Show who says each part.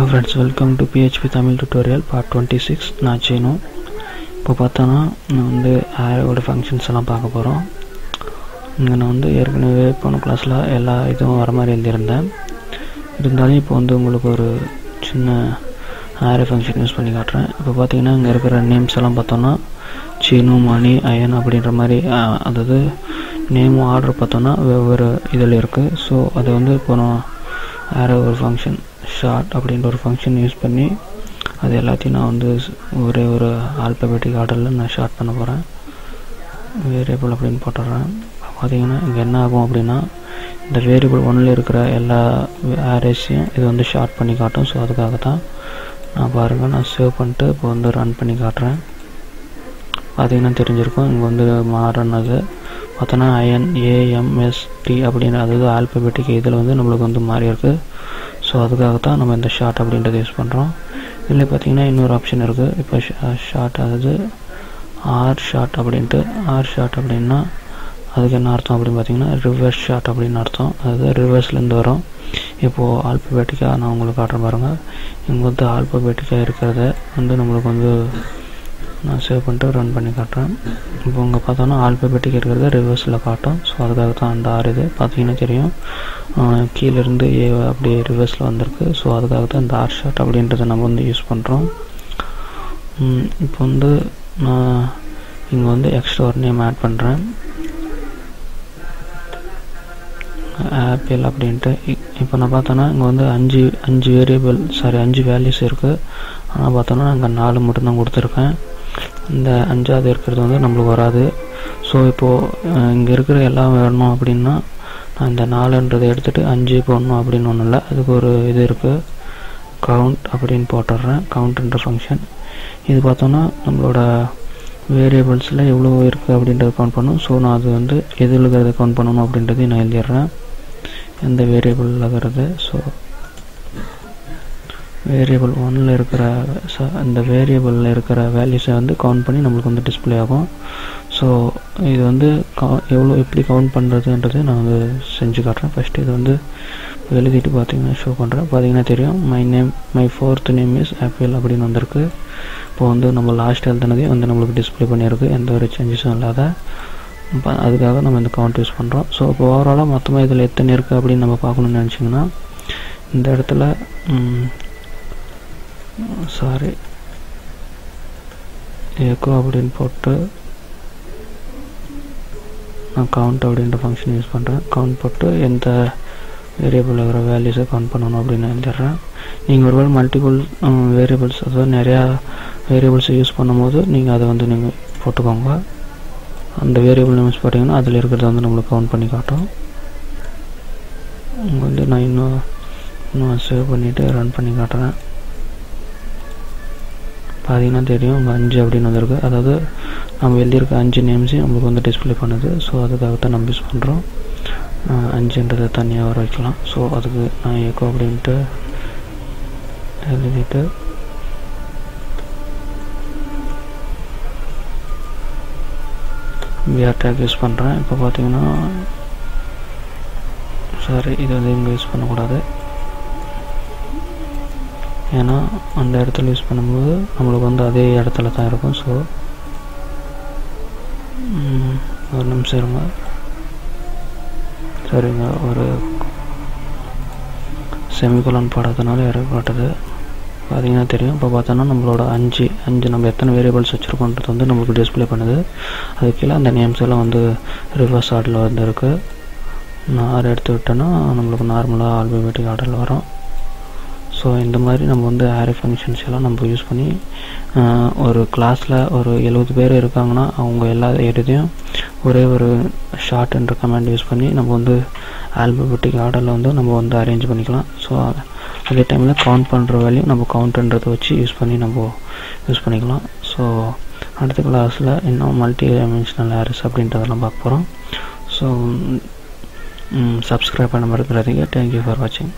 Speaker 1: friends, welcome to PHP Tamil tutorial part 26. நான் சீனு. இப்போ பார்த்தோன்னா நான் வந்து ஆரோட ஃபங்க்ஷன்ஸ் எல்லாம் பார்க்க போகிறோம். இங்கே நான் வந்து ஏற்கனவே போன கிளாஸில் எல்லா இதுவும் வர மாதிரி எழுதியிருந்தேன். இருந்தாலும் இப்போ வந்து உங்களுக்கு ஒரு சின்ன ஆரே ஃபங்க்ஷன் யூஸ் பண்ணி காட்டுறேன். இப்போ பார்த்தீங்கன்னா இங்கே இருக்கிற நேம்ஸ் எல்லாம் பார்த்தோன்னா சீனு, மணி, அயன் அப்படின்ற மாதிரி, அதாவது நேமும் ஆர்டர் பார்த்தோன்னா வெவ்வேறு இதில் இருக்குது. ஸோ அது வந்து இப்போ நான் ஆரே ஒரு ஃபங்க்ஷன் ஷார்ட் அப்படின்ற ஒரு ஃபங்க்ஷன் யூஸ் பண்ணி அது எல்லாத்தையும் நான் வந்து ஒரே ஒரு ஆல்பபெட்டிக் ஆர்டரில் நான் ஷார்ட் பண்ண போகிறேன். வேரியபிள் அப்படின்னு போட்டுடுறேன். பார்த்தீங்கன்னா இங்கே என்ன ஆகும் அப்படின்னா, இந்த வேரியபிள் ஒன்றில் இருக்கிற எல்லா ஆரேஸையும் இது வந்து ஷார்ட் பண்ணி காட்டும். ஸோ அதுக்காக தான் நான் பாருங்கள், நான் சேவ் பண்ணிட்டு இப்போ வந்து ரன் பண்ணி காட்டுறேன். பார்த்தீங்கன்னா தெரிஞ்சிருக்கும், இங்கே வந்து மாறினது பார்த்தோன்னா INAMST அப்படின்னு, அதாவது ஆல்பபெட்டிக் இதில் வந்து நம்மளுக்கு வந்து மாறி இருக்குது. ஸோ அதுக்காகத்தான் நம்ம இந்த ஷார்ட் அப்படின்றத யூஸ் பண்ணுறோம். இதில் பார்த்திங்கன்னா இன்னொரு ஆப்ஷன் இருக்குது. இப்போ ஷார்ட், அதாவது ஆர் ஷார்ட் அப்படின்ட்டு. ஆர் ஷார்ட் அப்படின்னா அதுக்கு என்ன அர்த்தம் அப்படின்னு பார்த்தீங்கன்னா ரிவர்ஸ் ஷார்ட் அப்படின்னு அர்த்தம். அதாவது ரிவர்ஸ்லேருந்து வரும். இப்போது ஆல்பபெட்டிக்காக நான் உங்களுக்கு காட்டுறேன் பாருங்கள். இங்கே வந்து ஆல்பபெட்டிக்காக இருக்கிறத வந்து நம்மளுக்கு வந்து நான் சேவ் பண்ணிட்டு ரன் பண்ணி காட்டுறேன். இப்போ இங்கே பார்த்தோன்னா ஆல்பபெட்டிக் இருக்கிறத ரிவர்ஸில் காட்டும். ஸோ அதுக்காக தான் அந்த ஆர் இது பார்த்தீங்கன்னா தெரியும், கீழேருந்து ஏ அப்படியே ரிவர்ஸில் வந்திருக்கு. ஸோ அதுக்காக தான் இந்த ஆர் ஷார்ட் அப்படின்றத நம்ம வந்து யூஸ் பண்ணுறோம். இப்போ வந்து நான் இங்கே வந்து எக்ஸ்ட்ரா ஒரு நேம் ஆட் பண்ணுறேன், ஆப்பிள் அப்படின்ட்டு. இப்போ நான் பார்த்தோன்னா இங்கே வந்து அஞ்சு வேல்யூஸ் இருக்குது. ஆனால் பார்த்தோன்னா நாங்கள் 4 மட்டும்தான் கொடுத்துருக்கேன். இந்த 5ஆவது இருக்கிறது வந்து நம்மளுக்கு வராது. ஸோ இப்போது இங்கே இருக்கிற எல்லாம் வேணும் அப்படின்னா நான் இந்த 4ன்றதை எடுத்துகிட்டு 5 போடணும் அப்படின்னு ஒன்றும் இல்லை. அதுக்கு ஒரு இது இருக்குது, கவுண்ட் அப்படின்னு போட்டுடுறேன். கவுண்ட்ன்ற ஃபங்க்ஷன் இது பார்த்தோன்னா நம்மளோட வேரியபிள்ஸில் எவ்வளோ இருக்குது அப்படின்றத கவுண்ட் பண்ணணும். ஸோ நான் அது வந்து எதில் இருக்கிறத கவுண்ட் பண்ணணும் அப்படின்றதையும் நான் எழுதிடுறேன், எந்த வேரியபிளில் இருக்கிறது. ஸோ வேரியபிள் 1ல் இருக்கிற இந்த வேரியபிளில் இருக்கிற வேல்யூஸை வந்து கவுண்ட் பண்ணி நம்மளுக்கு வந்து டிஸ்பிளே ஆகும். ஸோ இது வந்து எப்படி கவுண்ட் பண்ணுறதுன்றதை நான் வந்து செஞ்சு காட்டுறேன். ஃபஸ்ட்டு இது வந்து எழுதிட்டு பார்த்தீங்கன்னா ஷோ பண்ணுறேன். பார்த்தீங்கன்னா தெரியும், my 4th name is apple அப்படின்னு வந்திருக்கு. இப்போது வந்து நம்ம லாஸ்ட் எழுதுனதே வந்து நம்மளுக்கு டிஸ்பிளே பண்ணியிருக்கு, எந்த ஒரு சேஞ்சஸும் இல்லாத. அதுக்காக நம்ம இந்த கவுண்ட் யூஸ் பண்ணுறோம். ஸோ இப்போ ஓவராலாக மொத்தமாக இதில் எத்தனை இருக்குது அப்படின்னு நம்ம பார்க்கணுன்னு நினச்சிங்கன்னா, இந்த இடத்துல எக்கோ அப்படின்னு போட்டு நான் கவுண்ட் அப்படின்ற ஃபங்க்ஷன் யூஸ் பண்ணுறேன். கவுண்ட் போட்டு எந்த வேரியபிள் இருக்கிற வேல்யூஸை கவுண்ட் பண்ணணும் அப்படின்னு எழுதிடுறேன். நீங்கள் ஒருவேளை மல்டிபிள் வேரியபிள்ஸ், அதாவது நிறையா வேரியபிள்ஸை யூஸ் பண்ணும்போது நீங்கள் அதை வந்து நீங்கள் போட்டுக்கோங்க. அந்த வேரியபிள் நேம்ஸ் போட்டிங்கன்னா அதில் இருக்கிறத வந்து நம்மளுக்கு கவுண்ட் பண்ணி காட்டும். இங்கே வந்து நான் இன்னும் சேவ் பண்ணிவிட்டு ரன் பண்ணி காட்டுறேன். பார்த்தீங்கன்னா தெரியும், இங்கே 5 அப்படின்னு வந்திருக்கு. அதாவது நம்ம எழுதியிருக்க 5 நேம்ஸையும் நம்மளுக்கு வந்து டிஸ்பிளே பண்ணுது. ஸோ அதுக்காகத்தான் நம்ம யூஸ் பண்ணுறோம். 5ன்றதை தனியாக வர வைக்கலாம். ஸோ அதுக்கு நான் எக்கோ அப்படின்ட்டு எழுதிட்டு விஆர் டேக் யூஸ் பண்ணுறேன். இப்போ பார்த்தீங்கன்னா இது வந்து இங்கே யூஸ் பண்ணக்கூடாது, ஏன்னா அந்த இடத்துல யூஸ் பண்ணும்போது நம்மளுக்கு வந்து அதே இடத்துல தான் இருக்கும். ஸோ ஒரு நிமிஷம் இருங்க. சரிங்க, ஒரு செமிகோலன் போடாதனால எரர் காட்டுது. பார்த்தீங்கன்னா தெரியும். இப்போ பார்த்தோன்னா நம்மளோட 5 நம்ம எத்தனை வேரியபிள்ஸ் வச்சுருக்கோன்றது வந்து நம்மளுக்கு டிஸ்பிளே பண்ணுது. அது கீழே அந்த நேம்ஸ் எல்லாம் வந்து ரிவர்ஸ் ஆர்டரில் வந்து இருக்குது. நான் 6 எடுத்து விட்டேன்னா நம்மளுக்கு நார்மலாக ஆல்பபெட்டிக் ஆர்டரில் வரும். ஸோ இந்த மாதிரி நம்ம வந்து ஆரே ஃபங்க்ஷன்ஸ் எல்லாம் நம்ம யூஸ் பண்ணி ஒரு கிளாஸில் ஒரு 70 பேர் இருக்காங்கன்னா அவங்க எல்லா இடத்தையும் ஒரே ஒரு ஷார்ட்ன்ற கமாண்ட் யூஸ் பண்ணி நம்ம வந்து ஆல்பபெட்டிக் ஆர்டரில் வந்து நம்ம வந்து அரேஞ்ச் பண்ணிக்கலாம். ஸோ அதே டைமில் கவுண்ட் பண்ணுற வேல்யூ நம்ம கவுண்ட்ன்றதை வச்சு யூஸ் பண்ணிக்கலாம். ஸோ அடுத்த கிளாஸில் இன்னும் மல்டி டைமென்ஷனல் ஆரேஸ் அப்படின்றதெல்லாம் பார்க்க போகிறோம். ஸோ சப்ஸ்கிரைப் பண்ண மறந்துடாதீங்க. தேங்க்யூ ஃபார் வாட்சிங்.